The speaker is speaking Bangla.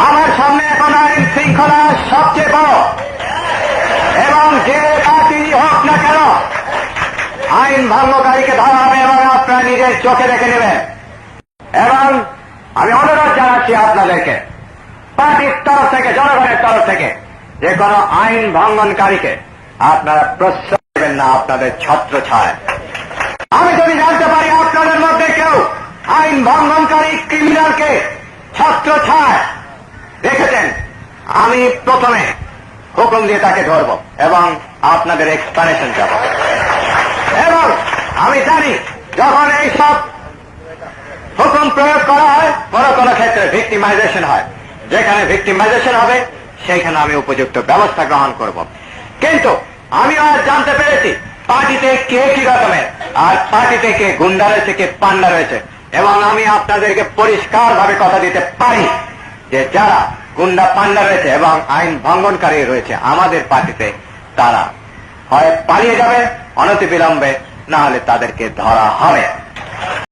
আমার সামনে এখন আইন শৃঙ্খলা সবচেয়ে বড়, এবং যে পার্টি হোক না কেন আইন ভঙ্গকারীকে ধরা হবে এবং আপনারা নিজের চোখে দেখে নেবেন। এবং আমি অনুরোধ জানাচ্ছি আপনাদেরকে পার্টির তরফ থেকে, জনগণের তরফ থেকে যে কোনো আইন ভঙ্গনকারীকে আপনারা প্রশ্রয় দেবেন না আপনাদের ছত্র ছায়। আমি যদি জানতে পারি আপনাদের মধ্যে কেউ আইন ভঙ্গনকারী ক্রিমিনালকে ছত্র ছায় দেখেছেন, আমি প্রথমে হুকুম দিয়ে তাকে ধরব এবং আপনাদের এক্সপ্লানেশন যাব। এবং আমি জানি যখন এই সব হুকুম প্রয়োগ করা হয় বড় কোনো ক্ষেত্রে ভিক্টিমাইজেশন হয়, যেখানে ভিক্টিমাইজেশন হবে সেইখানে আমি উপযুক্ত ব্যবস্থা গ্রহণ করব। কিন্তু আমি আজ জানতে পেরেছি পার্টিতে কে কি রকমের, আর পার্টিতে কে গুন্ডা রয়েছে, কে পান্ডা রয়েছে। এবং আমি আপনাদেরকে পরিষ্কার ভাবে কথা দিতে পারি যে যারা গুন্ডা পান্ডা রয়েছে এবং আইন ভঙ্গনকারী রয়েছে আমাদের পার্টিতে, তারা হয় পালিয়ে যাবে অনতিবিলম্বে, না হলে তাদেরকে ধরা হবে।